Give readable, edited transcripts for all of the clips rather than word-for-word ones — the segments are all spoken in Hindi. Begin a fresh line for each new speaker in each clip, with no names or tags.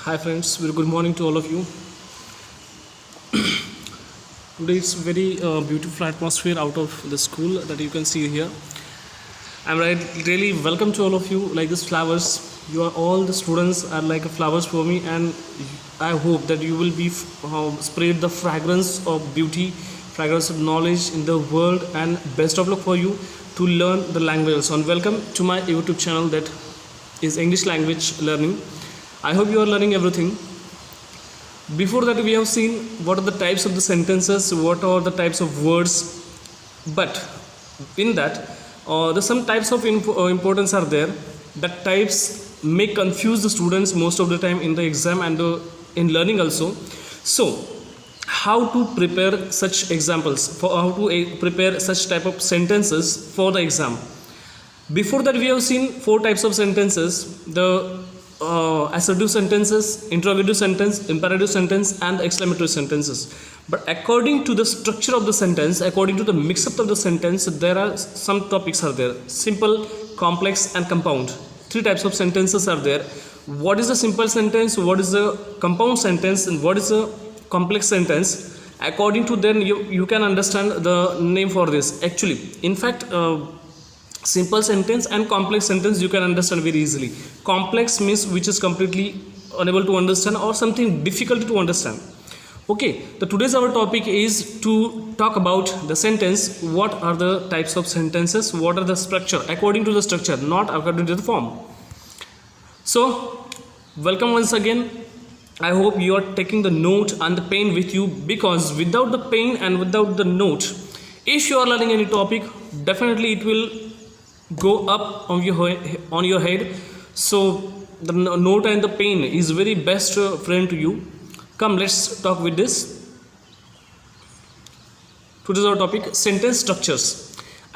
Hi friends, very good morning to all of you. Today it's very beautiful atmosphere out of the school that you can see here. Really welcome to all of you. Like these flowers, you are all the students are like flowers for me, and I hope that you will be spread the fragrance of beauty, fragrance of knowledge in the world, and best of luck for you to learn the languages. And welcome to my YouTube channel that is English language learning. I hope you are learning everything. Before that, we have seen what are the types of the sentences, what are the types of words, but in that, the some types of importance are there. That types may confuse the students most of the time in the exam and in learning also. So, how to prepare such examples, for how to prepare such type of sentences for the exam. Before that, we have seen four types of sentences: the assertive sentences, interrogative sentence, imperative sentence, and exclamatory sentences. But according to the structure of the sentence, according to the mix-up of the sentence, there are some topics are there: simple, complex, and compound. Three types of sentences are there. What is a simple sentence? What is a compound sentence? And what is a complex sentence? According to them, you can understand the name for this. Actually, in fact, simple sentence and complex sentence you can understand very easily. Complex means which is completely unable to understand or something difficult to understand. Okay, so today's our topic is to talk about the sentence. What are the types of sentences? What are the structure? According to the structure, not according to the form. So, welcome once again. I hope you are taking the note and the pen with you, because without the pen and without the note, if you are learning any topic, definitely it will go up on your head. So the note and the pen is very best friend to you. Come, let's talk with this. Today's our topic: sentence structures.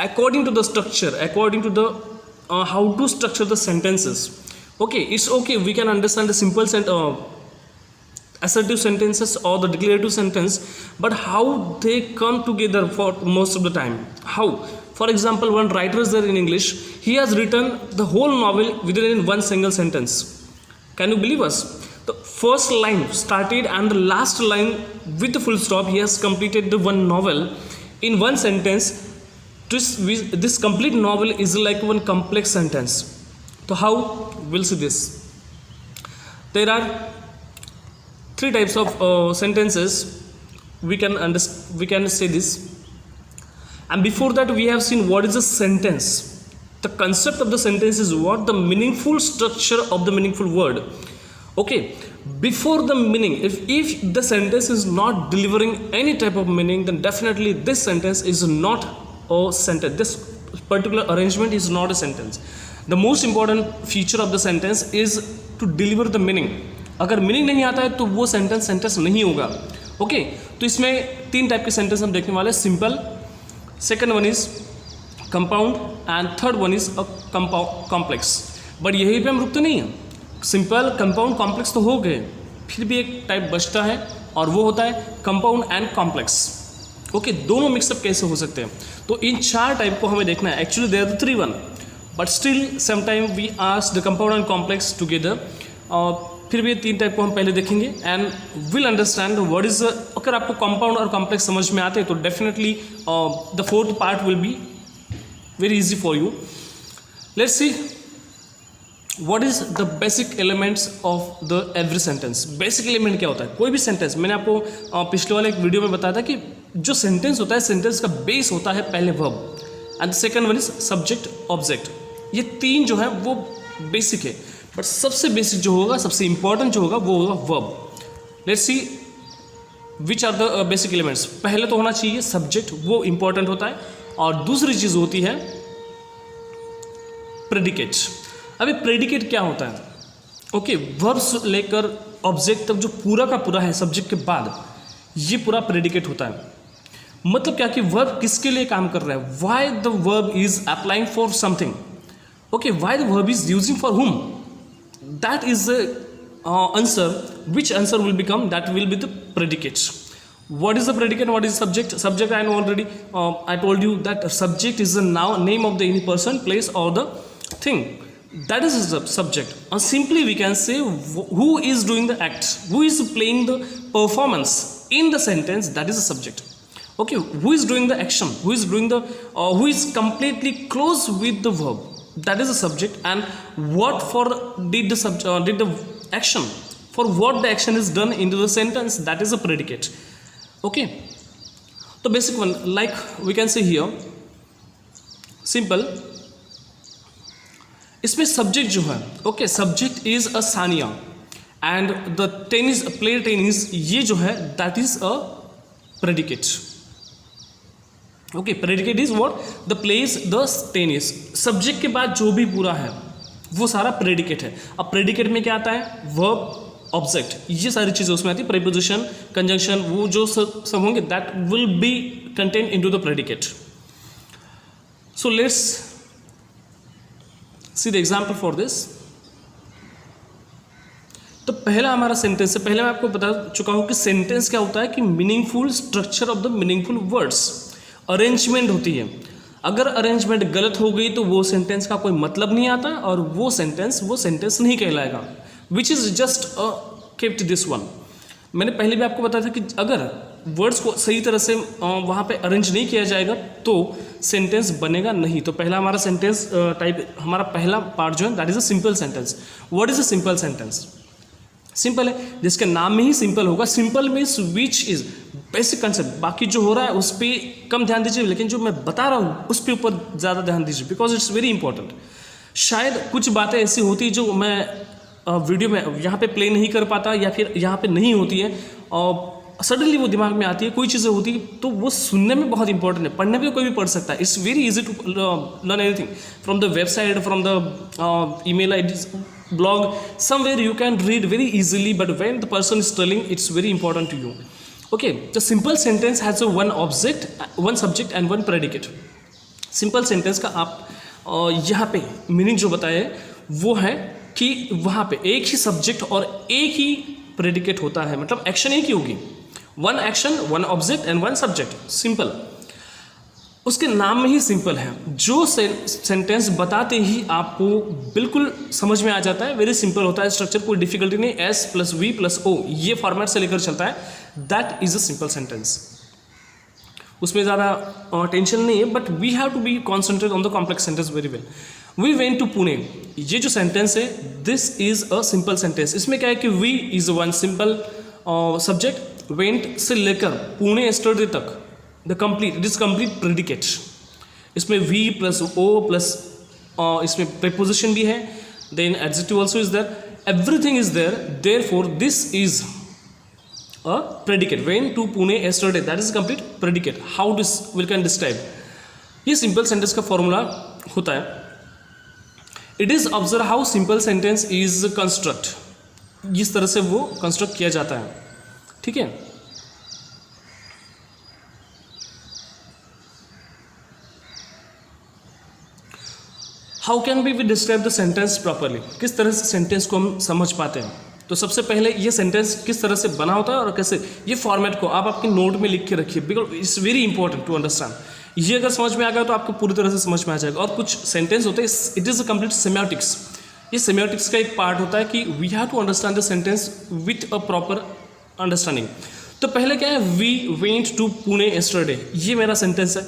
According to the structure, according to the how to structure the sentences. Okay, it's okay, we can understand the simple assertive sentences or the declarative sentence, but how they come together for most of the time? How? For example, one writer is there in English. He has written the whole novel within one single sentence. Can you believe us? The first line started and the last line with the full stop. He has completed the one novel in one sentence. This complete novel is like one complex sentence. So how? We'll see this. There are three types of sentences. We can say this. And before that, we have seen what is a sentence. The concept of the sentence is what? The meaningful structure of the meaningful word. Okay, before the meaning, if the sentence is not delivering any type of meaning, then definitely this sentence is not a sentence. This particular arrangement is not a sentence. The most important feature of the sentence is to deliver the meaning. अगर मीनिंग नहीं आता है तो वो सेंटेंस नहीं होगा. ओके, तो इसमें तीन टाइप के सेंटेंस हम देखने वाले हैं: simple, second one is compound, and third one is complex. But यही पे हम रुकते नहीं हैं. सिंपल, कंपाउंड, कॉम्प्लेक्स तो हो गए, फिर भी एक टाइप बचता है और वो होता है कंपाउंड एंड कॉम्प्लेक्स. ओके, दोनों मिक्सअप कैसे हो सकते हैं? तो इन चार टाइप को हमें देखना है. Actually there are three one, but still sometime we ask the compound and complex together. फिर भी तीन टाइप को हम पहले देखेंगे and will understand what is. अगर आपको कंपाउंड और कॉम्प्लेक्स समझ में आते हैं तो definitely the fourth part will be very easy for you. Let's see what is the basic elements of the every sentence. Basic element क्या होता है? कोई भी सेंटेंस, मैंने आपको पिछले वाले एक वीडियो में बताया था कि जो सेंटेंस होता है, सेंटेंस का बेस होता है पहले verb, and the second one is subject object. ये तीन जो है वो बेसिक है, बट सबसे बेसिक जो होगा, सबसे इंपॉर्टेंट जो होगा, वो होगा verb. Let's see which are the basic elements. पहले तो होना चाहिए सब्जेक्ट, वो इंपॉर्टेंट होता है, और दूसरी चीज़ होती है प्रेडिकेट. अभी प्रेडिकेट क्या होता है? ओके, वर्ब्स लेकर ऑब्जेक्ट तक जो पूरा का पूरा है सब्जेक्ट के बाद, ये पूरा प्रेडिकेट होता है. मतलब क्या कि वर्ब किसके लिए काम कर रहा है? Why the verb is applying for something. Okay, why the verb is using for हुम. That is the answer. Which answer will become? That will be the predicate. What is the predicate? What is subject? Subject, I know already. I told you that subject is the name of the any person, place, or the thing. that is the subject. Or simply we can say who is doing the act, who is playing the performance in the sentence, that is the subject. Okay, who is doing the action, who is doing the who is completely close with the verb, that is the subject. And what for did the action, for what the action is done into the sentence, that is a predicate. Okay, the basic one, like we can say here simple, इसमें सब्जेक्ट जो है, okay, subject is a Sania and the tennis, player tennis, ये जो है that is a predicate. Okay, predicate is what, the place the tennis. Subject के बाद जो भी पूरा है वो सारा प्रेडिकेट है. अब प्रेडिकेट में क्या आता है, वर्ब, ऑब्जेक्ट, ये सारी चीज़ें उसमें आती है. प्रीपोजिशन, कंजंक्शन, वो जो सब होंगे that will be contain into the predicate. So let's see the example for this. तो पहला हमारा सेंटेंस है. पहले मैं आपको बता चुका हूं कि सेंटेंस क्या होता है, कि meaningful structure of the meaningful words, arrangement होती है. अगर अरेंजमेंट गलत हो गई तो वो सेंटेंस का कोई मतलब नहीं आता और वो सेंटेंस नहीं कहलाएगा. Which is just kept this one. मैंने पहले भी आपको बताया था कि अगर वर्ड्स को सही तरह से वहाँ पे अरेंज नहीं किया जाएगा तो सेंटेंस बनेगा नहीं. तो पहला हमारा सेंटेंस टाइप, हमारा पहला पार्ट जो है that is a simple sentence. What is a simple sentence? Simple है, जिसके नाम में ही सिंपल होगा. Simple means which is basic concept. बाकी जो हो रहा है उस पर कम ध्यान दीजिए, लेकिन जो मैं बता रहा हूँ उस पर ऊपर ज़्यादा ध्यान दीजिए, बिकॉज इट्स वेरी इंपॉर्टेंट. शायद कुछ बातें ऐसी होती जो मैं वीडियो में यहाँ पे प्ले नहीं कर पाता या फिर यहाँ पे नहीं होती है और सडनली वो दिमाग में आती है. कोई चीज़ें होती है तो वो सुनने में बहुत इंपॉर्टेंट है, पढ़ने में कोई भी पढ़ सकता है. It's very easy to learn anything from the website, from the email IDs, blog, somewhere you can read very easily, but when the person is telling, it's very important to you. Okay, the simple sentence has a one object, one subject and one predicate. Simple sentence का आप यहाँ पे मीनिंग जो बताए वो है कि वहाँ पे एक ही सब्जेक्ट और एक ही प्रेडिकेट होता है, मतलब एक्शन एक ही होगी. One action, one object and one subject. Simple, उसके नाम में ही सिंपल है. जो सेंटेंस बताते ही आपको बिल्कुल समझ में आ जाता है, वेरी सिंपल होता है स्ट्रक्चर, कोई डिफिकल्टी नहीं. S+V+O ये फॉर्मेट से लेकर चलता है, that is a simple sentence. उसमें ज़्यादा टेंशन नहीं है, but we have to be concentrate on the complex sentence very well. We went to Pune, ये जो सेंटेंस है this is a simple sentence. इसमें क्या है कि we is one simple subject, went से लेकर पुणे एस्टरडे तक, the complete, it is complete predicate. इसमें V प्लस O प्लस इसमें प्रीपोजिशन भी है, then adjective also is there, everything is there, therefore this is a predicate. Went to Pune yesterday, that is complete predicate. How this will can describe, ये सिंपल सेंटेंस का फॉर्मूला होता है. It is observe how simple sentence is construct, इस तरह से वो कंस्ट्रक्ट किया जाता है. ठीक है, how can be we describe the sentence properly, किस तरह से सेंटेंस को हम समझ पाते हैं. तो सबसे पहले ये सेंटेंस किस तरह से बना होता है और कैसे, ये फॉर्मेट को आप आपके नोट में लिख के रखिए, because it's very important to understand. ये अगर समझ में आ गया तो आपको पूरी तरह से समझ में आ जाएगा. और कुछ सेंटेंस होते हैं, it is a complete semiotics. ये सेमियोटिक्स का एक पार्ट होता है कि we have to understand the sentence with a proper understanding. तो पहले क्या है, we went to Pune yesterday, ये मेरा सेंटेंस है.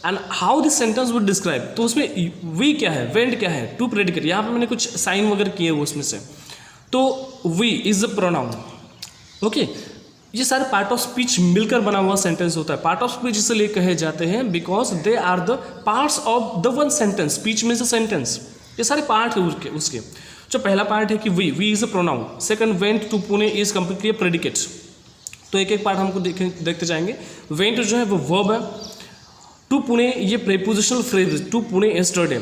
And how this sentence would describe, तो उसमें वी क्या है, वेंट क्या है, टू प्रेडिकेट. यहाँ पे मैंने कुछ साइन वगैरह किए हुए उसमें से. तो we is a pronoun. Okay, ये सारे पार्ट ऑफ स्पीच मिलकर बना हुआ सेंटेंस होता है. पार्ट ऑफ स्पीच इसलिए कहे जाते हैं because they are the parts of the one sentence. Speech में से सेंटेंस, ये सारे पार्ट है उसके. जो पहला पार्ट है कि we is a pronoun. Second, went to Pune is completely a predicate. तो एक एक पार्ट हमको देखते जाएंगे. वेंट जो है वो वर्ब है. टू पुणे ये prepositional phrase, to Pune yesterday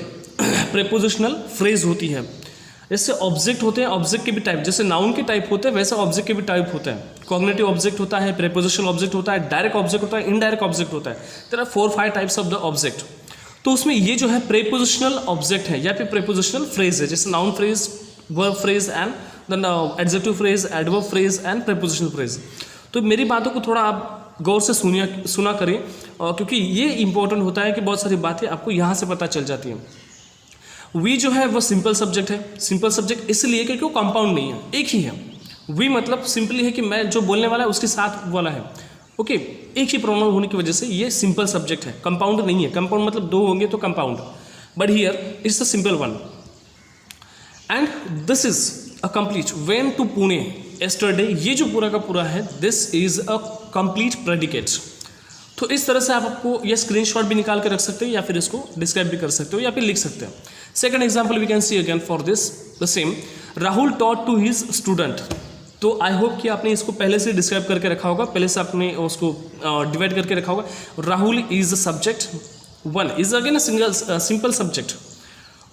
prepositional phrase होती है. जैसे ऑब्जेक्ट होते हैं, ऑब्जेक्ट के भी टाइप, जैसे नाउन के टाइप होते हैं वैसे ऑब्जेक्ट के भी टाइप होते हैं. कॉग्निटिव ऑब्जेक्ट होता है, प्रेपोजिशनल ऑब्जेक्ट होता है, डायरेक्ट ऑब्जेक्ट होता है, इनडायरेक्ट ऑब्जेक्ट होता है. There are 4-5 types of the object. तो उसमें ये जो है प्रेपोजिशनल ऑब्जेक्ट है या फिर प्रेपोजिशनल फ्रेज है, जैसे noun phrase, verb phrase and then adjective phrase, adverb phrase and prepositional phrase. तो मेरी बातों को थोड़ा आप गौर से सुना करें, क्योंकि ये इंपॉर्टेंट होता है कि बहुत सारी बातें आपको यहाँ से पता चल जाती हैं. वी जो है वो सिंपल सब्जेक्ट है। सिंपल सब्जेक्ट इसलिए क्योंकि वो कंपाउंड नहीं है, एक ही है। वी मतलब सिंपली है कि मैं जो बोलने वाला है उसके साथ वाला है। ओके, एक ही प्रोनाउन होने की वजह से ये सिंपल सब्जेक्ट है, कंपाउंड नहीं है। कंपाउंड मतलब दो होंगे तो compound, but here it's a simple one. And this is a complete went to Pune yesterday, ये जो पूरा का पूरा है this is a complete predicate. तो इस तरह से आप आपको ये स्क्रीनशॉट भी निकाल के रख सकते हो या फिर इसको डिस्क्राइब भी कर सकते हो या फिर लिख सकते हो। Second example we can see again for this the same, Rahul taught to his student. तो आई होप कि आपने इसको पहले से डिस्क्राइब करके रखा होगा, पहले से आपने उसको डिवाइड करके रखा होगा। Rahul is a subject, one is again a simple subject.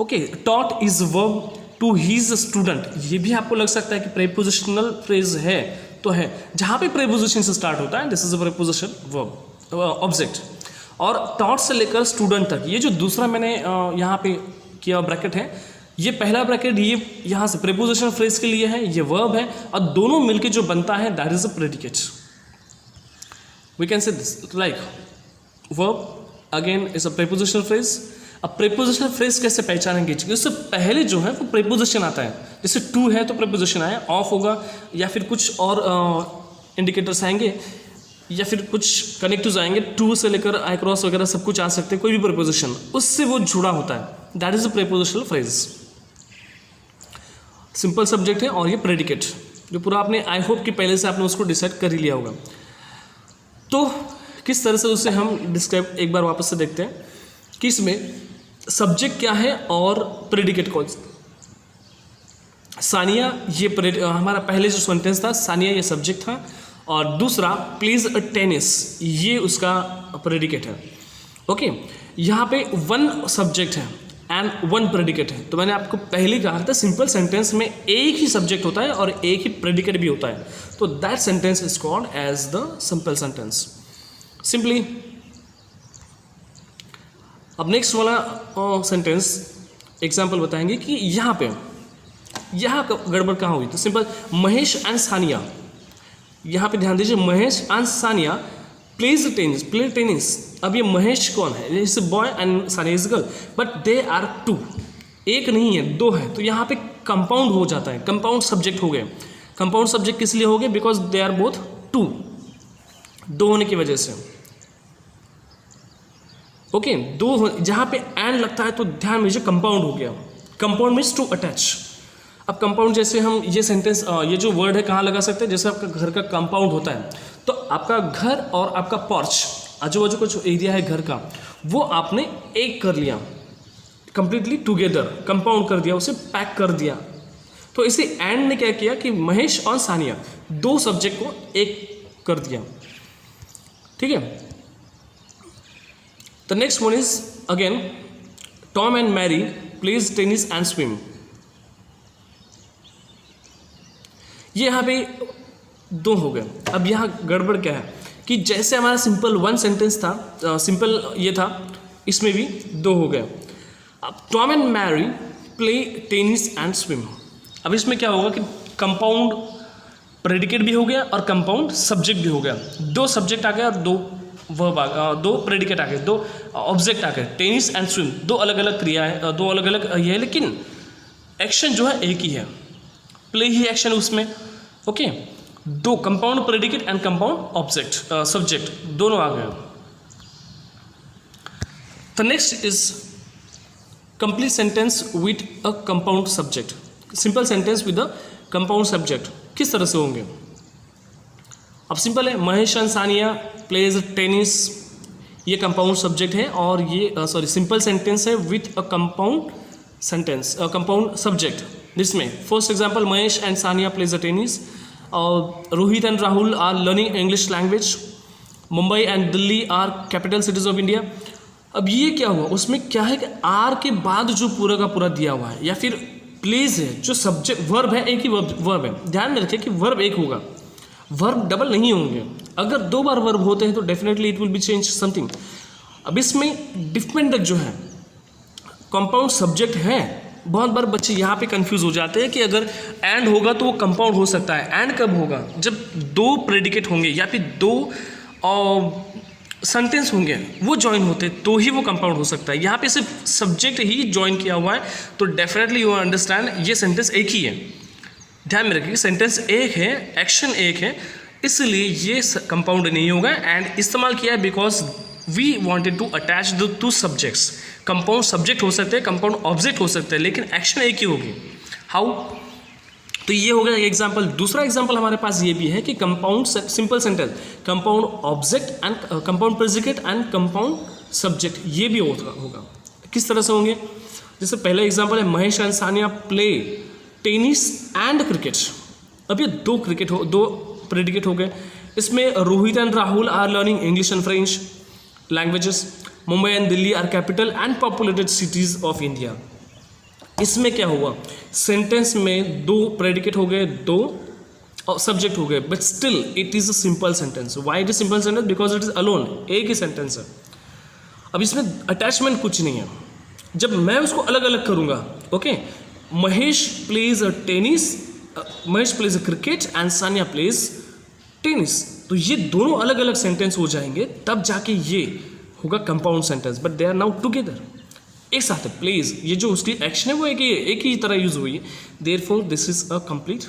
Okay, taught is verb, to his student, ये भी आपको लग सकता है कि प्रीपोजिशनल फ्रेज है तो है, जहाँ पे प्रीपोजिशन से स्टार्ट होता है this is a preposition verb object. और टॉट से लेकर स्टूडेंट तक, ये जो दूसरा मैंने यहाँ पे किया ब्रैकेट है, ये पहला ब्रैकेट ये यहाँ से प्रीपोजिशन फ्रेज के लिए है, ये वर्ब है, और दोनों मिलके जो बनता है that is a predicate. We can say this like verb again is a prepositional phrase. अब प्रीपोजिशनल फ्रेज कैसे पहचानेंगे? उससे पहले जो है वो प्रीपोजिशन आता है, जैसे टू है तो प्रीपोजिशन आया, ऑफ होगा या फिर कुछ और इंडिकेटर्स आएंगे या फिर कुछ कनेक्टिव्स आएंगे, टू से लेकर आई क्रॉस वगैरह सब कुछ आ सकते हैं, कोई भी प्रीपोजिशन उससे वो जुड़ा होता है, that is a prepositional phrase. Simple subject है और ये प्रेडिकेट, जो पूरा आपने आई होप कि पहले से आपने उसको डिसाइड कर ही लिया होगा। तो किस तरह से उसे हम डिस्क्राइब एक बार वापस से देखते हैं कि इसमें सब्जेक्ट क्या है और प्रेडिकेट कौन। सानिया ये हमारा पहले जो सेंटेंस था, सानिया ये सब्जेक्ट था, और दूसरा प्लीज टेनिस ये उसका प्रेडिकेट है। ओके, यहाँ पे वन सब्जेक्ट है एंड वन प्रेडिकेट है। तो मैंने आपको पहले कहा था सिंपल सेंटेंस में एक ही सब्जेक्ट होता है और एक ही प्रेडिकेट भी होता है, तो that sentence is called as the simple sentence simply. अब नेक्स्ट वाला सेंटेंस एग्जाम्पल बताएंगे कि यहाँ गड़बड़ कहाँ हुई। तो सिंपल, महेश एंड सानिया, यहाँ पे ध्यान दीजिए, Mahesh and Sania plays tennis, play tennis. अब ये महेश कौन है? Is boy and Sania is girl, but they are two, एक नहीं है दो है, तो यहाँ पे कंपाउंड हो जाता है, कंपाउंड सब्जेक्ट हो गए। कंपाउंड सब्जेक्ट किस लिए हो गए? Because they are both two, दो होने की वजह से। ओके, दो जहाँ पे एंड लगता है तो ध्यान दीजिए कंपाउंड हो गया। Compound means to attach. अब कंपाउंड जैसे हम ये सेंटेंस ये जो वर्ड है कहाँ लगा सकते हैं? जैसे आपका घर का कंपाउंड होता है, तो आपका घर और आपका पोर्च, आजू बाजू का जो एरिया है घर का, वो आपने एक कर लिया, कंप्लीटली टुगेदर कंपाउंड कर दिया, उसे पैक कर दिया। तो इसे एंड ने क्या किया कि महेश और सानिया दो सब्जेक्ट को एक कर दिया। ठीक है, the next one is again Tom and Mary plays tennis and swim. ये यहाँ पे दो हो गए। अब यहाँ गड़बड़ क्या है कि जैसे हमारा सिंपल वन सेंटेंस था, सिंपल ये था, इसमें भी दो हो गए। अब Tom and Mary play tennis and swim. अब इसमें क्या होगा कि कंपाउंड प्रेडिकेट भी हो गया और कंपाउंड सब्जेक्ट भी हो गया। दो सब्जेक्ट आ गया और दो वर्ब आ गया, दो प्रेडिकेट आ गए, दो ऑब्जेक्ट आ गए। टेनिस एंड स्विम दो अलग अलग क्रिया है, दो अलग अलग ये है, लेकिन एक्शन जो है एक ही है, प्ले ही एक्शन उसमें। ओके, दो compound predicate and compound object subject दोनों आ गए। The next is complete sentence with a compound subject. Simple sentence with a compound subject किस तरह से होंगे? अब सिंपल है, Mahesh and Sania plays tennis, ये कंपाउंड सब्जेक्ट है और ये सिंपल सेंटेंस है with a compound sentence, compound subject. जिसमें first example, Mahesh and Sania plays the tennis, और Rohit and Rahul are learning English language, Mumbai and Delhi are capital cities of India. अब ये क्या हुआ, उसमें क्या है कि आर के बाद जो पूरा का पूरा दिया हुआ है, या फिर प्लेज है जो सब्जेक्ट, वर्ब है, एक ही वर्ब है। ध्यान में रखिए कि वर्ब एक होगा, वर्ब डबल नहीं होंगे। अगर दो बार वर्ब होते हैं तो definitely it will B change something. अब इसमें डिपेंडेंट जो है कंपाउंड सब्जेक्ट है। बहुत बार बच्चे यहाँ पे कंफ्यूज हो जाते हैं कि अगर एंड होगा तो वो कंपाउंड हो सकता है। एंड कब होगा? जब दो प्रेडिकेट होंगे या फिर दो सेंटेंस होंगे वो ज्वाइन होते तो ही वो कंपाउंड हो सकता है। यहाँ पे सिर्फ सब्जेक्ट ही ज्वाइन किया हुआ है, तो डेफिनेटली यू अंडरस्टैंड ये सेंटेंस एक ही है। ध्यान में रखिए सेंटेंस एक है, एक्शन एक है, इसलिए ये कंपाउंड नहीं होगा। एंड इस्तेमाल किया है because we wanted to attach the two subjects. Compound subject हो सकते हैं, कंपाउंड ऑब्जेक्ट हो सकते हैं, लेकिन एक्शन एक ही होगी। हाउ? तो ये हो गया एक एग्जाम्पल। दूसरा एग्जाम्पल हमारे पास ये भी है कि compound simple sentence, compound object and compound predicate and compound subject, ये भी होगा। किस तरह से होंगे? जैसे पहला एग्जाम्पल है Mahesh and Sania play tennis and cricket. अब ये दो प्रेडिकेट हो गए। इसमें Rohit and Rahul are learning English and French languages. Mumbai and Delhi are capital and populated cities of India. इसमें क्या हुआ? सेंटेंस में दो प्रेडिकेट हो गए, दो सब्जेक्ट हो गए, but still it is a simple sentence. Why it is simple sentence? Because it is alone, एक ही सेंटेंस है। अब इसमें अटैचमेंट कुछ नहीं है। जब मैं उसको अलग अलग करूंगा, okay, Mahesh plays tennis, Mahesh plays cricket and Sania plays tennis, तो ये दोनों अलग अलग सेंटेंस हो जाएंगे, तब जाके ये होगा compound sentence. But they are now together, एक साथ है। प्लेज, ये जो उसकी एक्शन है वो एक ही तरह यूज हुई है, therefore this is a complete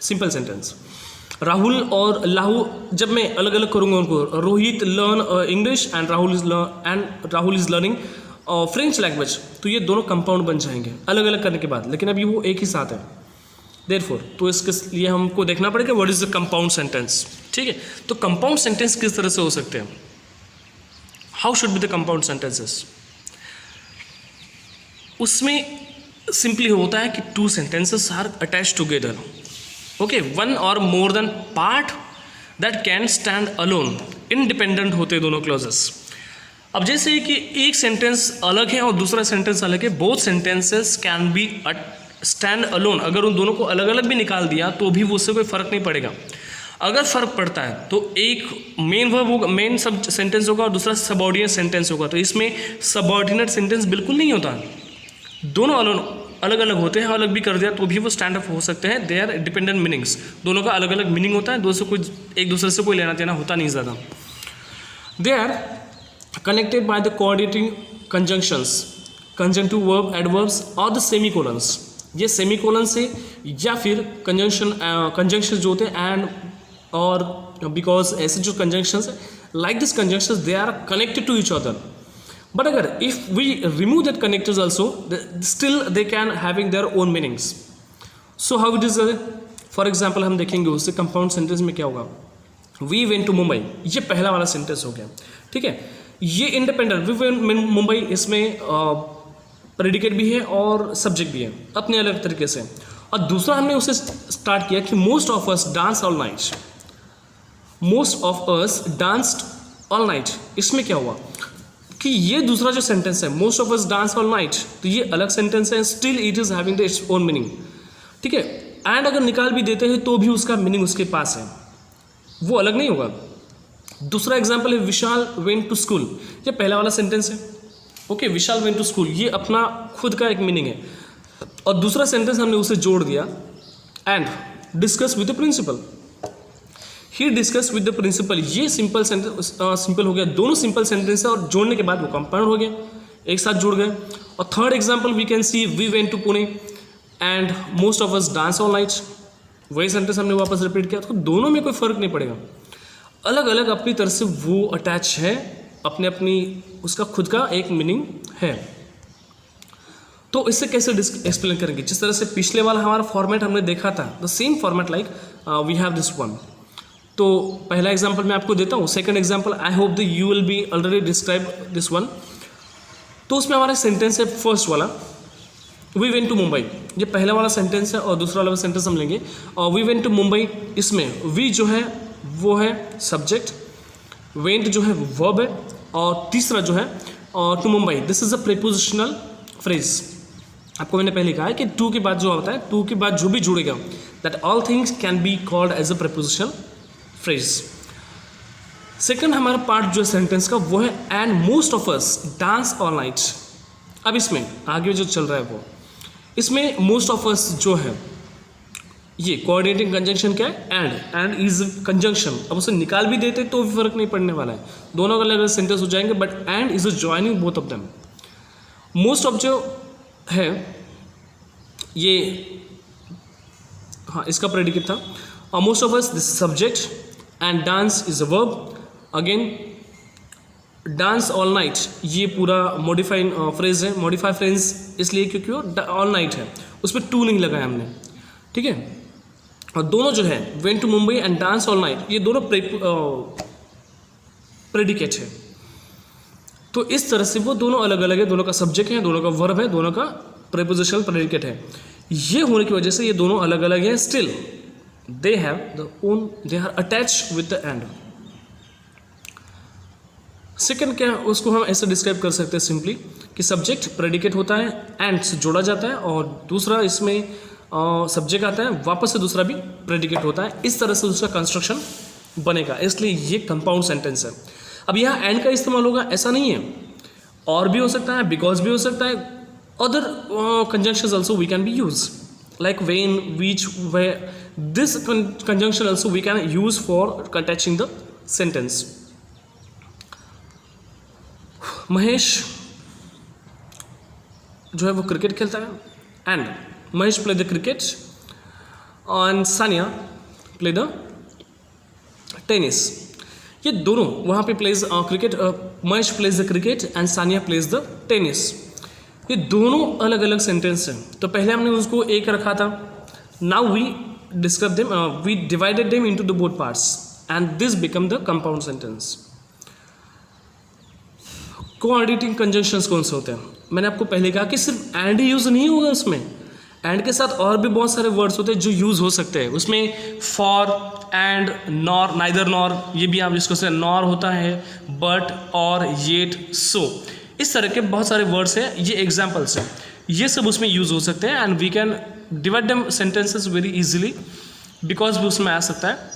simple sentence. Rahul और लाहू, जब मैं अलग अलग करूंगा उनको, Rohit learn English and Rahul is learning French language, तो ये दोनों कंपाउंड बन जाएंगे अलग अलग करने के बाद, लेकिन अभी वो एक ही साथ है। देयरफॉर तो इसके लिए हमको देखना पड़ेगा what is the compound sentence. ठीक है, तो कंपाउंड सेंटेंस किस तरह से हो सकते हैं? How should be the compound sentences? उसमें सिंपली होता है कि two sentences are attach together, okay, one और more than part that can stand alone, independent होते दोनों क्लॉजेस। अब जैसे कि एक सेंटेंस अलग है और दूसरा सेंटेंस अलग है, both sentences can be stand alone. अगर उन दोनों को अलग अलग भी निकाल दिया तो भी वो उससे कोई फर्क नहीं पड़ेगा। अगर फर्क पड़ता है तो एक मेन वर्ब होगा, मेन सब सेंटेंस होगा, और दूसरा सबऑर्डिनेट सेंटेंस होगा। तो इसमें सबऑर्डिनेट सेंटेंस बिल्कुल नहीं होता, दोनों अलग अलग होते हैं। अलग भी कर दिया तो भी वो स्टैंड अप हो सकते हैं। दे आर डिपेंडेंट मीनिंग्स, दोनों का अलग अलग मीनिंग होता है, एक दूसरे से कोई लेना देना होता नहीं ज़्यादा। They are connected by the coordinating conjunctions, conjunctive verb, adverbs और द सेमीकोलंस। ये सेमीकोलन से या फिर कंजंक्शन जो होते हैं एंड और बिकॉज, ऐसे जो conjunctions like this conjunctions they are connected to each other. But अगर if we remove that connectors also, still they can having their own meanings. So how it is? For example हम देखेंगे उससे कंपाउंड सेंटेंस में क्या होगा। वी वेंट टू मुंबई, ये पहला वाला सेंटेंस हो गया। ठीक है, ये इंडिपेंडेंट, वी वेंट मुंबई, इसमें प्रेडिकेट भी है और सब्जेक्ट भी है अपने अलग तरीके से। और दूसरा हमने उसे स्टार्ट किया कि most of us dance all night, most of us danced all night. इसमें क्या हुआ कि ये दूसरा जो सेंटेंस है, most of us dance all night, तो ये अलग सेंटेंस है, still it is having the its own meaning. ठीक है, एंड अगर निकाल भी देते हैं तो भी उसका मीनिंग उसके पास है, वो अलग नहीं होगा। दूसरा एग्जाम्पल है विशाल वेंट टू स्कूल, ये पहला वाला सेंटेंस है, okay, Vishal went to school, ये अपना खुद का एक मीनिंग है। और दूसरा सेंटेंस हमने उसे जोड़ दिया, and discuss with the principal, he discuss with the principal, ये सिंपल सेंटेंस सिंपल हो गया। दोनों सिंपल सेंटेंस है और जोड़ने के बाद वो कंपाउंड हो गया, एक साथ जुड़ गए। और third example we can see we went to Pune and most of us dance all night, वही सेंटेंस हमने वापस रिपीट किया। तो दोनों में कोई फर्क नहीं पड़ेगा, अलग अलग अपनी तरह से वो अटैच है, अपने अपनी उसका खुद का एक मीनिंग है। तो इससे कैसे एक्सप्लेन करेंगे? जिस तरह से पिछले वाला हमारा फॉर्मेट हमने देखा था, the same format like we have this one. तो पहला एग्जांपल मैं आपको देता हूँ, second example I hope that you will be already describe this one. तो उसमें हमारा सेंटेंस है फर्स्ट वाला, वी वेंट टू मुंबई, ये पहला वाला सेंटेंस है। और दूसरा वाला सेंटेंस हम लेंगे और वी वेंट टू मुंबई, इसमें वी जो है वो है सब्जेक्ट, वेंट जो है वर्ब है, और तीसरा जो है to Mumbai, this is a prepositional phrase. आपको मैंने पहले कहा है कि टू के बाद जो होता है, टू के बाद जो भी जुड़ेगा, that all things can be called as a prepositional phrase. Second हमारा पार्ट जो है सेंटेंस का वो है and most of us dance all night. अब इसमें आगे जो चल रहा है वो, इसमें मोस्ट ऑफ अस जो है ये कोऑर्डिनेटिंग कंजंक्शन क्या है, एंड इज कंजंक्शन। अब उसे निकाल भी देते तो भी फर्क नहीं पड़ने वाला है, दोनों अलग अलग सेंटेंस हो जाएंगे, but and is joining both of them. Most of जो है ये, हाँ इसका प्रेडिकेट था, most of us this subject and dance is a verb. Again dance all night, ये पूरा मॉडिफाइड फ्रेज है, मॉडिफाइड फ्रेज इसलिए क्योंकि वो ऑल नाइट है, उसमें टू नहीं लगाया हमने, ठीक है। और दोनों जो है went to Mumbai and dance all night, ये दोनों प्रेडिकेट है। तो इस तरह से वो दोनों अलग अलग है, दोनों का सब्जेक्ट है, दोनों का वर्ब है, दोनों का प्रीपोजिशनल प्रेडिकेट है। ये होने की वजह से ये दोनों अलग अलग हैं, still they have the own, they are attached with the end. Second क्या, उसको हम ऐसे डिस्क्राइब कर सकते हैं सिंपली कि सब्जेक्ट प्रेडिकेट होता है, एंड से जोड़ा जाता है, और दूसरा इसमें सब्जेक्ट आता है, वापस से दूसरा भी प्रेडिकेट होता है। इस तरह से उसका कंस्ट्रक्शन बनेगा, इसलिए ये कंपाउंड सेंटेंस है। अब यहाँ एंड का इस्तेमाल होगा ऐसा नहीं है, और भी हो सकता है, बिकॉज भी हो सकता है, other conjunctions also we can be use like when, which, way. This conjunction also we can use for attaching the sentence. Mahesh जो है वो क्रिकेट खेलता है, and Mahesh play the cricket and Sania play the tennis. ये दोनों वहाँ पे plays cricket, Mahesh plays the cricket and Sania plays the tennis. ये दोनों अलग अलग सेंटेंस हैं, तो पहले हमने उसको एक रखा था, now we describe them, we divided them into the both parts and this become the compound sentence. Coordinating conjunctions कौन से होते हैं? मैंने आपको पहले कहा कि सिर्फ एंड ही यूज़ नहीं होगा उसमें, एंड के साथ और भी बहुत सारे वर्ड्स होते हैं जो यूज़ हो सकते हैं उसमें। For, and, nor, neither nor, ये भी आप जिसको से नॉर होता है, बट, और, येट, सो, इस तरह के बहुत सारे वर्ड्स हैं, ये एग्जाम्पल्स हैं, ये सब उसमें यूज़ हो सकते हैं, and we can divide them sentences very easily because भी उसमें आ सकता है।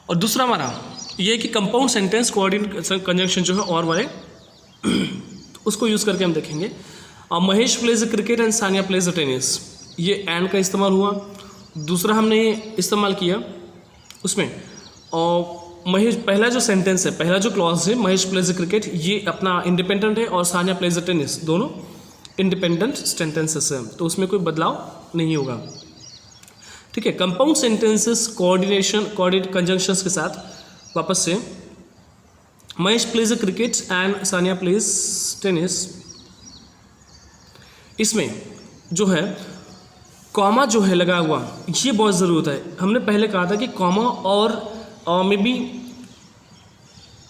और दूसरा हमारा ये कि कंपाउंड सेंटेंस कोऑर्डिनेट कंजंक्शन जो है और वाले उसको यूज़ करके हम देखेंगे। Mahesh plays the cricket and Sania plays the tennis, ये एंड का इस्तेमाल हुआ। दूसरा हमने इस्तेमाल किया उसमें, और महेश, पहला जो सेंटेंस है, पहला जो क्लॉज है, महेश प्लेज द क्रिकेट, ये अपना इंडिपेंडेंट है, और सानिया प्लेज द टेनिस, दोनों इंडिपेंडेंट सेंटेंसेस हैं, तो उसमें कोई बदलाव नहीं होगा, ठीक है। कंपाउंड सेंटेंसेस कोऑर्डिनेट कंजंक्शंस के साथ वापस से, Mahesh plays the cricket and Sania plays tennis, इसमें जो है कॉमा जो है लगा हुआ, ये बहुत ज़रूरी होता है। हमने पहले कहा था कि कॉमा और मे बी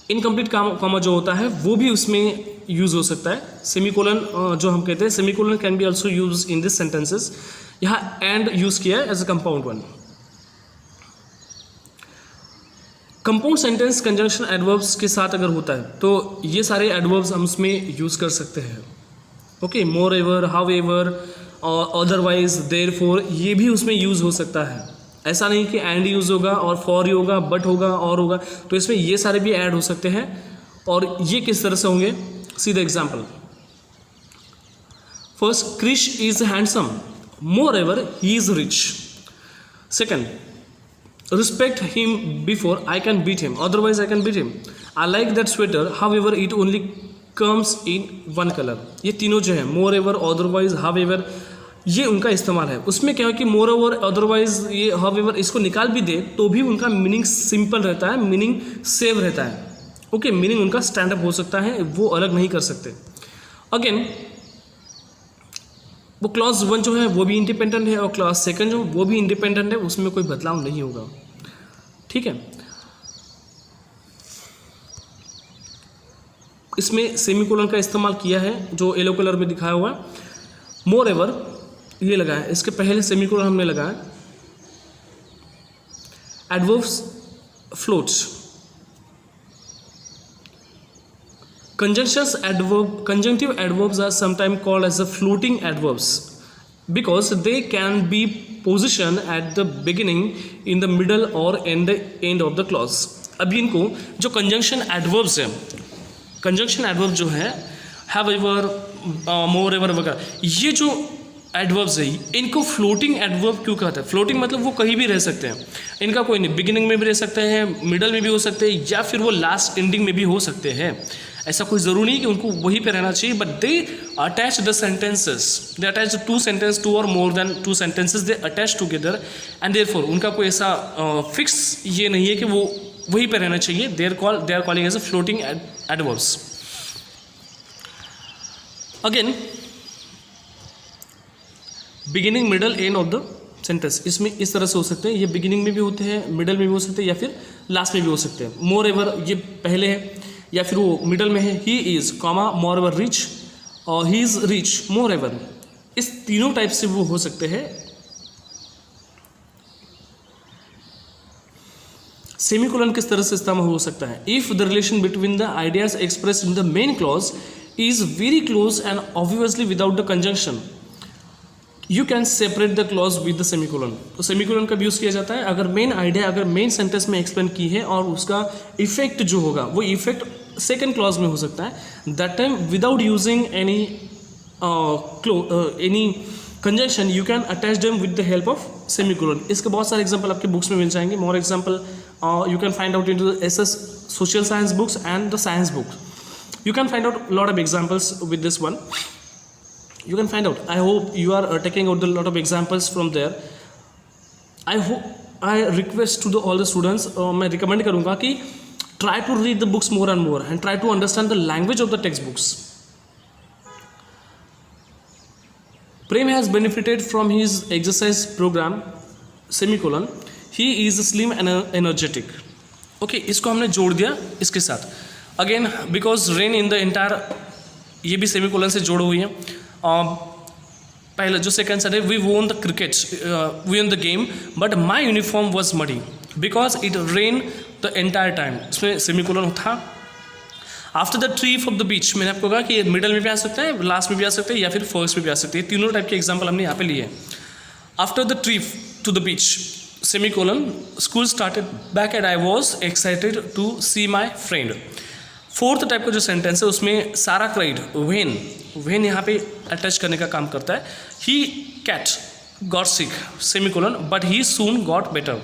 इनकम्प्लीट कॉमा जो होता है वो भी उसमें यूज़ हो सकता है। सेमीकोलन जो हम कहते हैं, semicolon can be also use in this sentences. यहाँ एंड यूज़ किया है as a compound one. Compound sentence conjunction adverbs के साथ अगर होता है तो ये सारे एडवर्ब्स हम उसमें यूज़ कर सकते हैं, okay. More ever, how ever, और अदरवाइज, देयरफॉर, ये भी उसमें यूज़ हो सकता है। ऐसा नहीं कि एंड यूज़ होगा और फॉर ही होगा, बट होगा और होगा, तो इसमें ये सारे भी ऐड हो सकते हैं। और ये किस तरह से होंगे, see the example. First, Krish is handsome, more ever he is rich. Second, respect him before I can beat him, otherwise I can beat him. I like that sweater, however it only comes in one color. ये तीनों जो है, more ever, otherwise, however, ये उनका इस्तेमाल है। उसमें क्या है कि more ever, otherwise, ये however, इसको निकाल भी दे तो भी उनका मीनिंग सिंपल रहता है, मीनिंग सेव रहता है, ओके। मीनिंग उनका स्टैंड अप हो सकता है, वो अलग नहीं कर सकते। अगेन वो क्लॉज 1 जो है वो भी इंडिपेंडेंट है, और क्लॉज 2 जो वो भी इंडिपेंडेंट है, उसमें कोई बदलाव नहीं होगा, ठीक है। इसमें सेमीकोलन का इस्तेमाल किया है जो येलो कलर में दिखाया हुआ है। मोर एवर ये लगा है, इसके पहले सेमीकोलन हमने लगाया। Adverbs floats, conjunctive adverbs are sometimes called as the floating adverbs because they can be positioned at the beginning, in the middle, or in the end of the clause. अभी इनको जो conjunction adverbs है, conjunction adverb जो है, have ever, more ever वगैरह, ये जो एडवर्ब्स है, इनको फ्लोटिंग एडवर्ब क्यों कहते हैं? फ्लोटिंग मतलब वो कहीं भी रह सकते हैं, इनका कोई नहीं, बिगिनिंग में भी रह सकते हैं, मिडल में भी हो सकते हैं, या फिर वो लास्ट एंडिंग में भी हो सकते हैं। ऐसा कोई ज़रूरी नहीं कि उनको वहीं पे रहना चाहिए, but they attach the sentences, they attach two sentence, two और more than two sentences, they attach together, and therefore उनका कोई ऐसा फिक्स ये नहीं है कि वो वहीं पे रहना चाहिए। They are calling as a floating adverbs. Again beginning, middle, end of the sentence, इसमें इस तरह से हो सकते हैं, ये बिगिनिंग में भी होते हैं, मिडल में भी हो सकते हैं, या फिर लास्ट में भी हो सकते हैं। मोर एवर ये पहले है या फिर वो मिडल में है। He is comma more ever rich, और he is rich more ever, इस तीनों टाइप से वो हो सकते हैं। सेमीकोलन किस तरह से इस्तेमाल हो सकता है? If the relation between the ideas express in the main clause is very close and obviously without the conjunction, you can separate the clause with the semicolon. तो सेमीकोलन का भी यूज़ किया जाता है अगर मेन आइडिया अगर मेन सेंटेंस में एक्सप्लेन की है और उसका इफेक्ट जो होगा वो इफेक्ट सेकेंड क्लॉज में हो सकता है, that time without using any conjunction you can attach them with the help of semicolon. इसके बहुत सारे एग्जाम्पल आपके बुक्स में मिल जाएंगे। More example you can find out in to SS social science books and the science books, you can find out a lot of examples with this one. You can find out. I hope you are taking out a lot of examples from there. I request to all the students, मैं recommend करूँगा कि try to read the books more and more and try to understand the language of the textbooks. Prem has benefited from his exercise program, semicolon. He is slim and energetic. Okay, इसको हमने जोड़ दिया इसके साथ। Again because rain in the entire, ये भी सेमीकोलन से जोड़ हुई है। पहले जो सेकंड सेट है, we won the cricket, we won the game but my uniform was muddy because it rain the entire time, उसमें सेमीकोलन था। After the trip of the beach, मैंने आपको कहा कि मिडल में भी आ सकता है, लास्ट में भी आ सकते हैं, या फिर फर्स्ट में भी आ सकते हैं। तीनों टाइप के एग्जाम्पल हमने यहाँ पे लिए। After the trip to the beach, semicolon, school started back and I was excited to see my friend. Fourth type का जो सेंटेंस है उसमें सारा क्राइड, वेन यहाँ पे अटैच करने का काम करता है। He cat got sick, semicolon, but he soon got better.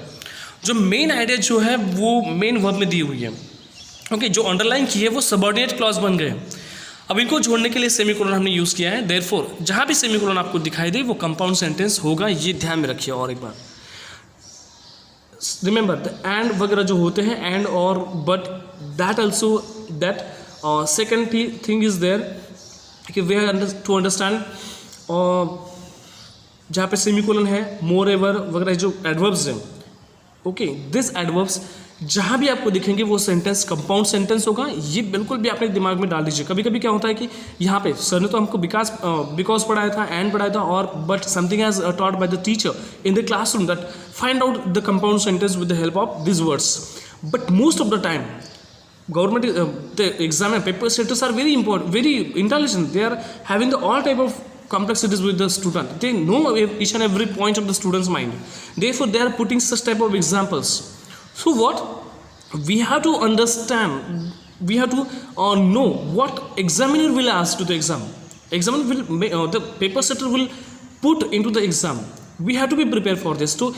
जो मेन आइडिया जो है वो मेन वर्ब में दी हुई है। ओके, जो अंडरलाइन की है वो सबऑर्डिनेट क्लॉज बन गए। अब इनको जोड़ने के लिए सेमीकोलन हमने यूज़ किया है। देयरफॉर जहाँ भी सेमीकोलन आपको दिखाई दे वो कंपाउंड सेंटेंस होगा, ये ध्यान में रखिए। और एक बार रिमेंबर द एंड वगैरह जो होते हैं, एंड और but, that also that second thing is there कि वी हैव टू अंडरस्टैंड जहाँ पे सेमीकोलन है, मोर एवर वगैरह जो एडवर्ब्स हैं। ओके, दिस एडवर्ब्स जहाँ भी आपको दिखेंगे वो सेंटेंस कंपाउंड सेंटेंस होगा। ये बिल्कुल भी अपने दिमाग में डाल दीजिए। कभी कभी क्या होता है कि यहाँ पे सर ने तो हमको बिकॉज पढ़ाया था, एंड पढ़ाया था, और but something has taught by the teacher in the classroom that find out the compound sentence with the help of this words. But most of the time government the exam and paper setters are very important, very intelligent. They are having the all type of complexities with the student. They know each and every point of the student's mind. Therefore they are putting such type of examples. So what we have to understand, we have to know what examiner will ask to the exam. Examiner will the paper setter will put into the exam. We have to be prepared for this. So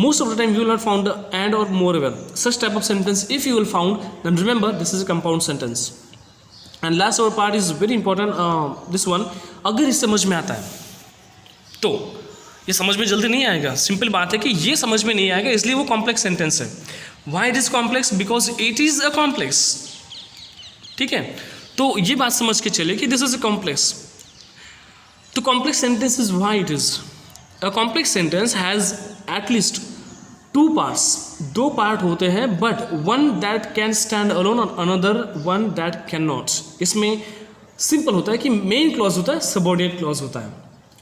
most of the time you will not found the and or moreover such type of sentence. If you will found, then remember this is a compound sentence. And last our part is very important, this one, अगर इस समझ में आता है तो ये समझ में जल्दी नहीं आएगा। सिंपल बात है कि ये समझ में नहीं आएगा, इसलिए वो कॉम्प्लेक्स सेंटेंस है। Why it is complex? Because it is a complex. ठीक है, तो ये बात समझ के चले कि दिस इज अ कॉम्प्लेक्स। तो complex sentence is why it is a complex sentence has at least two parts, दो पार्ट होते हैं, but one that can stand alone और another one that can not. इसमें सिंपल होता है कि मेन क्लॉज होता है, सबऑर्डिनेट क्लॉज होता है।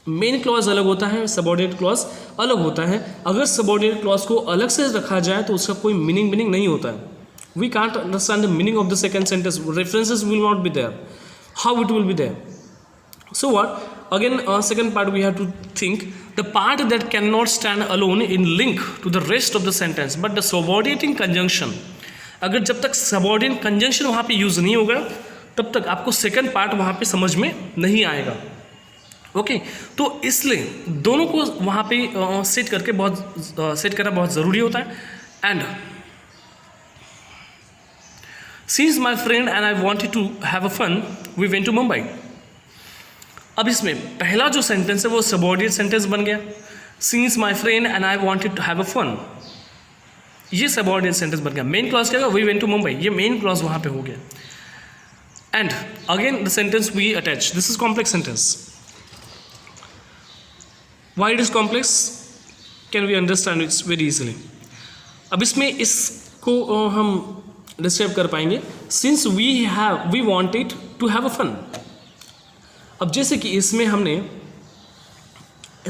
मेन क्लॉज अलग होता है, सबऑर्डिनेट क्लॉज अलग होता है। अगर सबऑर्डिनेट क्लॉज को अलग से रखा जाए तो उसका कोई मीनिंग नहीं होता है। We can't understand the meaning of the second sentence, references will not be there, how it will be there. So what? Again, second part we have to think the part that cannot stand alone in link to the rest of the sentence, but the subordinating conjunction. अगर जब तक subordinate conjunction वहाँ पे यूज़ नहीं होगा तब तक आपको second part वहाँ पे समझ में नहीं आएगा। ओके तो इसलिए दोनों को वहाँ पे सेट करना बहुत ज़रूरी होता है. And since my friend and I wanted to have a fun we went to Mumbai. अब इसमें पहला जो सेंटेंस है वो सबऑर्डिनेट सेंटेंस बन गया. Since my friend and I wanted to have a fun, ये सबऑर्डिनेट सेंटेंस बन गया. मेन क्लॉज क्या होगा, वी वेंट टू मुंबई, ये मेन क्लॉज वहाँ पे हो गया. And again the sentence we attach, this is complex sentence. Why it is complex? Can we understand it very easily? अब इसमें इसको हम डिस्क्राइब कर पाएंगे. Since we wanted to have a fun. अब जैसे कि इसमें हमने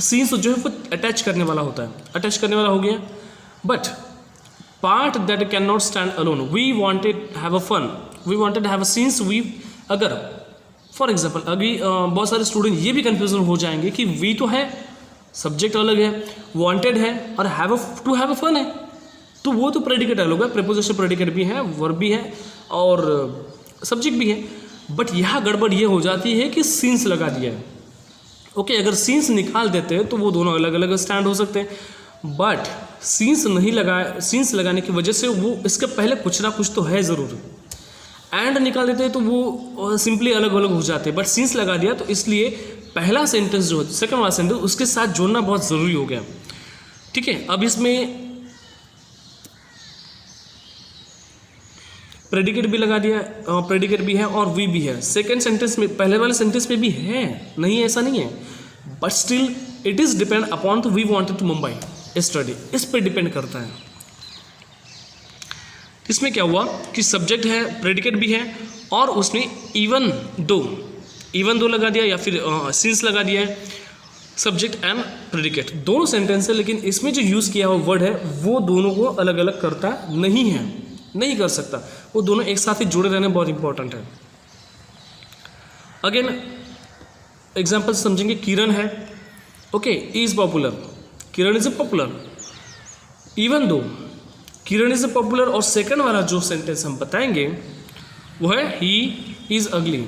since जो है वो अटैच करने वाला होता है, अटैच करने वाला हो गया. But part that can not stand alone, we wanted have a fun, we wanted have a since we. अगर फॉर एग्जाम्पल अभी बहुत सारे स्टूडेंट ये भी कन्फ्यूजन हो जाएंगे कि वी तो है, सब्जेक्ट अलग है, वांटेड है, और टू हैव अ फन है, तो वो तो प्रेडिकेट अलग होगा. प्रीपोजिशन प्रेडिकेट भी है, वर्ब भी है और सब्जेक्ट भी है. बट यहाँ गड़बड़ ये हो जाती है कि सीन्स लगा दिया है. ओके अगर सीन्स निकाल देते हैं तो वो दोनों अलग अलग स्टैंड हो सकते हैं. बट सीन्स नहीं लगाए, सीन्स लगाने की वजह से वो इसके पहले कुछ ना कुछ तो है ज़रूर. एंड निकाल देते हैं तो वो सिंपली अलग अलग हो जाते हैं. बट सीन्स लगा दिया तो इसलिए पहला सेंटेंस जो सेकंड वाला सेंटेंस उसके साथ जोड़ना बहुत ज़रूरी हो गया. ठीक है, अब इसमें प्रेडिकेट भी लगा दिया, प्रेडिकेट भी है और वी भी है. सेकंड सेंटेंस में, पहले वाले सेंटेंस में भी है, नहीं ऐसा नहीं है. But still it is depend upon we wanted to Mumbai study, इस पर डिपेंड करता है. इसमें क्या हुआ कि सब्जेक्ट है, प्रेडिकेट भी है और उसने इवन दो लगा दिया या फिर सिंस लगा दिया है. सब्जेक्ट एंड प्रेडिकेट दोनों सेंटेंस है, लेकिन इसमें जो यूज़ किया हुआ वर्ड है वो दोनों को अलग अलग करता नहीं है, नहीं कर सकता. वो दोनों एक साथ ही जुड़े रहने बहुत इंपॉर्टेंट है. अगेन एग्जाम्पल समझेंगे. किरण है, okay, is popular, Kiran is a popular. Even though Kiran is a popular, और सेकंड वाला जो सेंटेंस हम बताएंगे वो है ही इज अगली.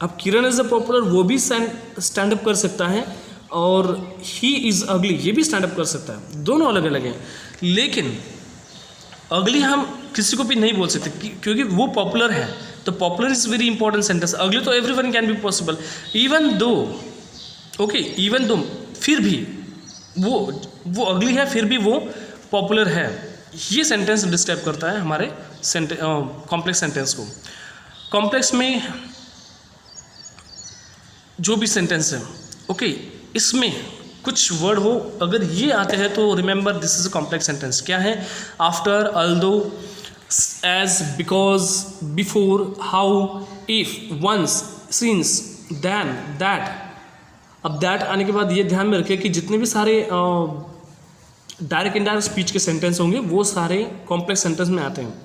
अब किरण इज ए पॉपुलर वो भी स्टैंड अप कर सकता है और ही इज अगली ये भी स्टैंड अप कर सकता है. दोनों अलग अलग हैं, लेकिन अगली हम किसी को भी नहीं बोल सकते क्योंकि वो पॉपुलर है. तो popular is very important sentence. अगली तो everyone can be possible. Even though, okay, even though फिर भी वो अगली है, फिर भी वो पॉपुलर है. ये सेंटेंस डिस्क्राइब करता है हमारे कॉम्प्लेक्स सेंटेंस को. कॉम्प्लेक्स में जो भी सेंटेंस है, ओके, इसमें कुछ वर्ड हो अगर ये आते हैं तो remember this is a complex sentence. क्या है? After, although, as, because, before, how, if, once, since, then, that. अब दैट आने के बाद ये ध्यान में रखिए कि जितने भी सारे डायरेक्ट इनडायरेक्ट स्पीच के सेंटेंस होंगे वो सारे कॉम्प्लेक्स सेंटेंस में आते हैं.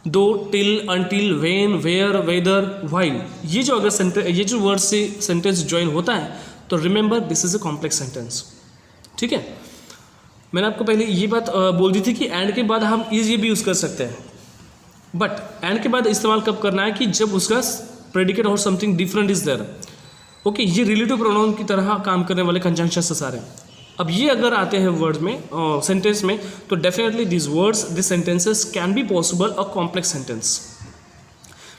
Though, till, until, when, where, whether, while, ये जो अगर ये जो वर्ड से सेंटेंस ज्वाइन होता है तो remember this is a complex sentence. ठीक है, मैंने आपको पहले ये बात बोल दी थी कि एंड के बाद हम इज ये भी यूज़ कर सकते हैं. बट एंड के बाद इस्तेमाल कब करना है कि जब उसका प्रेडिकेट और something different is there. Okay, ये रिलेटिव प्रोनाउन की तरह काम करने वाले कंजंक्शन से सारे. अब ये अगर आते हैं वर्ड में, सेंटेंस में, तो definitely this words, this sentences can be possible a complex sentence,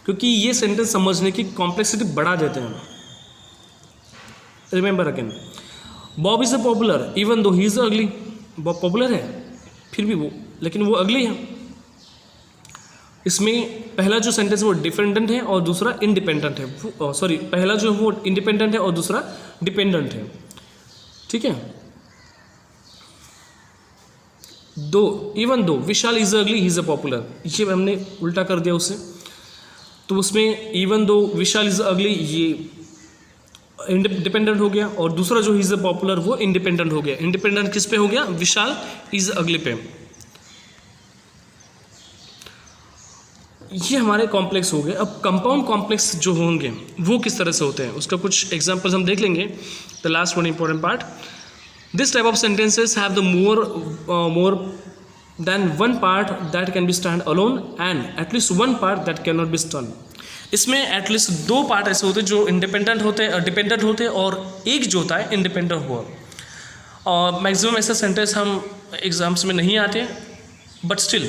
क्योंकि ये सेंटेंस समझने की कॉम्प्लेक्सिटी बढ़ा देते हैं. Remember again, Bob is a popular even though he is अगली. बॉब पॉपुलर है फिर भी वो, लेकिन वो अगली है. इसमें पहला जो सेंटेंस वो डिपेंडेंट है और दूसरा इंडिपेंडेंट है. सॉरी, पहला जो है वो इंडिपेंडेंट है और दूसरा डिपेंडेंट है. ठीक है, दो, इवन दो विशाल इज अगली ही इज अ पॉपुलर, ये हमने उल्टा कर दिया उसे. तो उसमें इवन दो विशाल इज अगली ये डिपेंडेंट हो गया और दूसरा जो इज अ पॉपुलर वो इंडिपेंडेंट हो गया. इंडिपेंडेंट किस पे हो गया? विशाल इज अगली पे. ये हमारे कॉम्प्लेक्स हो गए. अब कंपाउंड कॉम्प्लेक्स जो होंगे वो किस तरह से होते हैं उसका कुछ एग्जांपल्स हम देख लेंगे. The last one important part, this type of sentences have the more than one part that can be stand alone and at least one part that cannot be stand. इसमें एटलीस्ट 2 पार्ट ऐसे होते हैं जो इंडिपेंडेंट होते हैं, डिपेंडेंट होते हैं, और एक जो होता है इंडिपेंडेंट हुआ। और मैक्सिमम ऐसे सेंटेंस हम एग्जाम्स में नहीं आते, बट स्टिल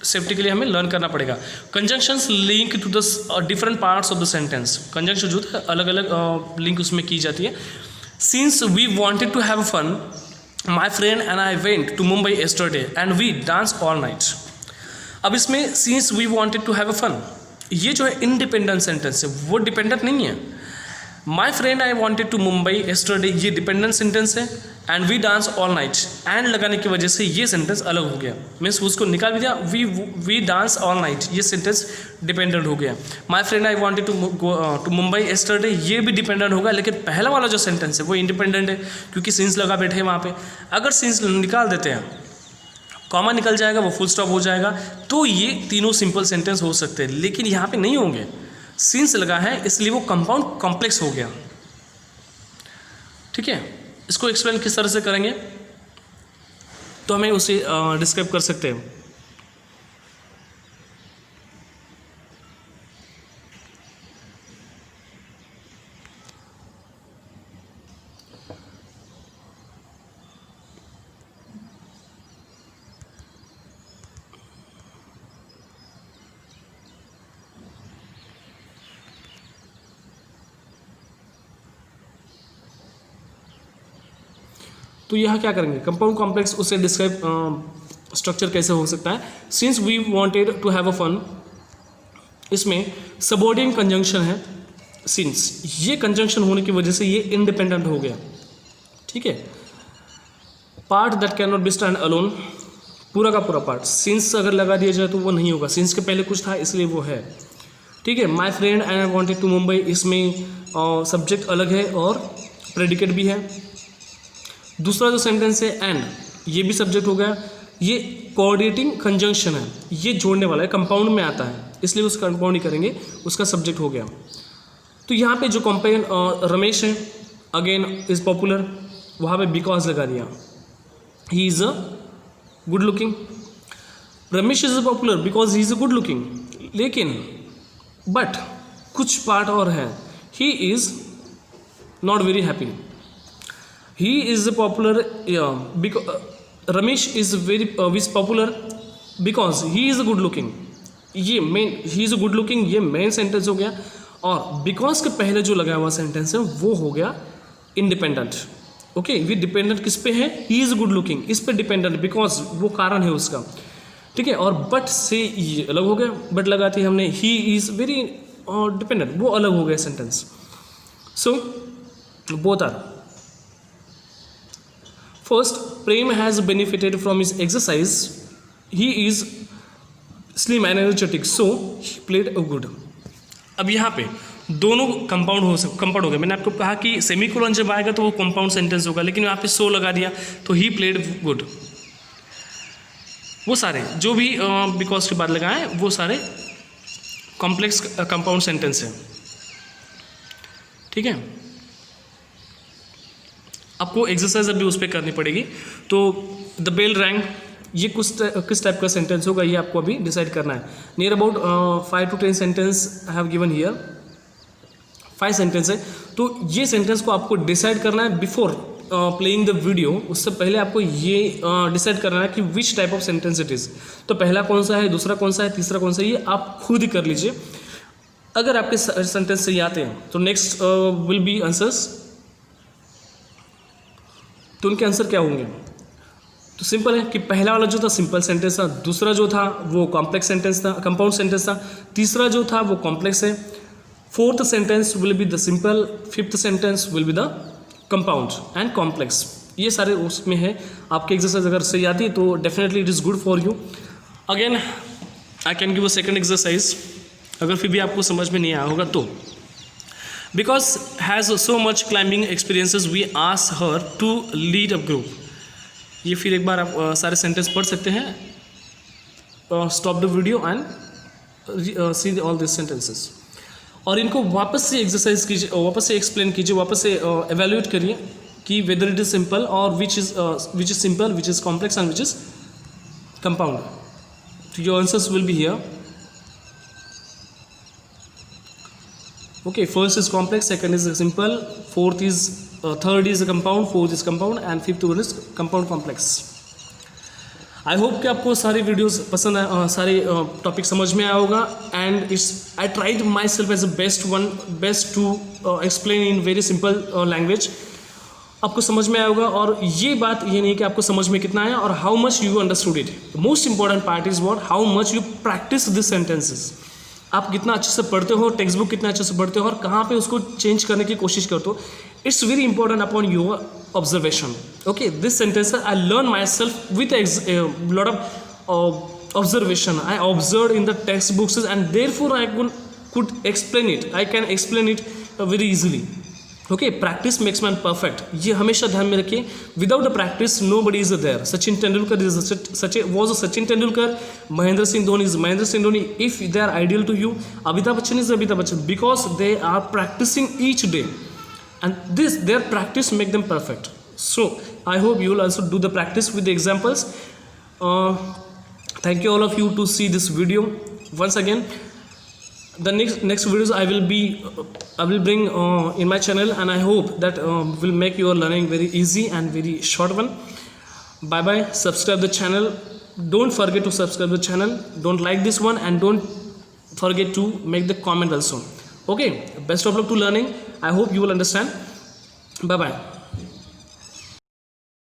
सेफ्टी के लिए हमें लर्न करना पड़ेगा। Conjunctions link to the different parts of the sentence, conjunction जो है अलग अलग लिंक उसमें की जाती है। Since we wanted to have fun, my friend and I went to Mumbai yesterday and we dance all night. अब इसमें since we wanted to have fun, ये जो है इंडिपेंडेंट सेंटेंस है, वो डिपेंडेंट नहीं है। My friend I wanted to Mumbai yesterday, ये डिपेंडेंट सेंटेंस है। And we dance all night, and लगाने की वजह से ये सेंटेंस अलग हो गया, मीन्स उसको निकाल भी दिया। वी डांस ऑल नाइट, ये सेंटेंस डिपेंडेंट हो गया। My friend I wanted to Mumbai yesterday, ये भी डिपेंडेंट होगा, लेकिन पहला वाला जो सेंटेंस है वो इंडिपेंडेंट है, क्योंकि सिंस लगा बैठे हैं वहाँ पे। अगर सिंस निकाल देते हैं, कॉमा निकल जाएगा, वो फुल स्टॉप हो जाएगा, तो ये तीनों सिंपल सेंटेंस हो सकते हैं, लेकिन यहाँ पे नहीं होंगे। सिंस लगा है इसलिए वो कंपाउंड कॉम्प्लेक्स हो गया। ठीक है, इसको एक्सप्लेन किस तरह से करेंगे तो हमें उसे डिस्क्राइब कर सकते हैं। तो यहाँ क्या करेंगे, कंपाउंड कॉम्प्लेक्स उसे डिस्क्राइब स्ट्रक्चर कैसे हो सकता है। Since we wanted to have a fun, इसमें सबऑर्डिनेट कंजंक्शन है सिंस, ये कंजंक्शन होने की वजह से ये इंडिपेंडेंट हो गया। ठीक है, part that can not be stand alone, पूरा का पूरा पार्ट सिंस अगर लगा दिया जाए तो वो नहीं होगा, सिंस के पहले कुछ था इसलिए वो है। ठीक है, my friend and I wanted to Mumbai, इसमें सब्जेक्ट अलग है और प्रेडिकेट भी है। दूसरा जो सेंटेंस है एंड, ये भी सब्जेक्ट हो गया, ये कोऑर्डिनेटिंग कंजंक्शन है, ये जोड़ने वाला है, कंपाउंड में आता है इसलिए उस कंपाउंड ही करेंगे, उसका सब्जेक्ट हो गया। तो यहाँ पे जो कंपेन रमेश है, अगेन इज़ पॉपुलर, वहाँ पे बिकॉज लगा दिया, he is a good looking. Ramesh is a popular because he is a good looking, लेकिन बट कुछ पार्ट और है, he is not very happy. He is popular, Ramesh is popular because he is good looking, ये main, he is good looking ये मेन सेंटेंस हो गया, और बिकॉज के पहले जो लगा हुआ सेंटेंस है वो हो गया इंडिपेंडेंट। ओके, ये डिपेंडेंट किस पे है, ही इज़ गुड लुकिंग, इस पे डिपेंडेंट बिकॉज वो कारण है उसका। ठीक है, और बट से ये अलग हो गया, बट लगाती हमने, ही इज़ वेरी डिपेंडेंट, वो अलग हो गया sentence. So both are, first, Prem has benefited from his exercise. He is slim and energetic, so he played a good. अब यहाँ पे दोनों कंपाउंड हो गए। मैंने आपको कहा कि सेमीकोलन जब आएगा तो वो कंपाउंड सेंटेंस होगा, लेकिन यहाँ पे सो लगा दिया तो ही प्लेड गुड। वो सारे जो भी बिकॉज के बाद लगाए वो सारे कॉम्प्लेक्स कंपाउंड सेंटेंस है। ठीक है, आपको एक्सरसाइज अभी उस पर करनी पड़ेगी। तो द बेल रैंग, ये किस टाइप का सेंटेंस होगा ये आपको अभी डिसाइड करना है। Near about 5 to 10 sentence I have given here, 5 sentence है। तो ये सेंटेंस को आपको डिसाइड करना है बिफोर प्लेइंग द वीडियो, उससे पहले आपको ये डिसाइड करना है कि which type of sentence it is. तो पहला कौन सा है, दूसरा कौन सा है, तीसरा कौन सा है, ये आप खुद ही कर लीजिए। अगर आपके सेंटेंस सही आते हैं तो नेक्स्ट विल बी आंसर्स, तो उनके आंसर क्या होंगे। तो सिंपल है कि पहला वाला जो था सिंपल सेंटेंस था, दूसरा जो था वो कॉम्प्लेक्स सेंटेंस था, कंपाउंड सेंटेंस था, तीसरा जो था वो कॉम्प्लेक्स है, fourth sentence will be the simple, fifth sentence will be the compound and complex. ये सारे उसमें है। आपकी एक्सरसाइज अगर सही आती है तो definitely it is good for you. Again I can give a second exercise, अगर फिर भी आपको समझ में नहीं आया होगा तो। Because has so much climbing experiences, we ask her to lead a group. ये फिर एक बार आप सारे सेंटेंस पढ़ सकते हैं। Stop the video and see all this sentences, और इनको वापस से एक्सरसाइज कीजिए, वापस से एक्सप्लेन कीजिए, वापस से एवेल्यूएट करिए कि वेदर इट इज सिंपल और which is simple, which is complex and which is compound. Your answers will be here. Okay, first is complex, second is simple, fourth is third is compound, fourth is compound and fifth one is compound complex. I hope कि आपको सारी वीडियोस पसंद है, सारे टॉपिक समझ में आया होगा. And it's I tried myself as a best to explain in very simple language. आपको समझ में आया होगा. और ये बात ये नहीं कि आपको समझ में कितना आया और how much you understood it. Most important part is what how much you practice this sentences. आप कितना अच्छे से पढ़ते हो, टेक्स्ट बुक कितना अच्छे से पढ़ते हो और कहाँ पे उसको चेंज करने की कोशिश करते हो. It's very important upon your observation. Okay, this sentence I learned myself with a lot of observation. I observed in the textbooks and therefore I could explain it. I can explain it very easily. Okay, practice makes man perfect. ये हमेशा ध्यान में रखिए. Without the practice, nobody is there. Sachin Tendulkar was a Sachin Tendulkar. Mahendra Singh Dhoni is Mahendra Singh Dhoni. If they are ideal to you, Amitabh Bachchan is Amitabh Bachchan because they are practicing each day. And their practice make them perfect. So I hope you will also do the practice with the examples. Thank you all of you to see this video once again. The next videos I will bring in my channel, and I hope that will make your learning very easy and very short one. Bye bye. Subscribe the channel. Don't forget to subscribe the channel. Don't like this one and don't forget to make the comment also. Okay, best of luck to learning. I hope you will understand. Bye bye.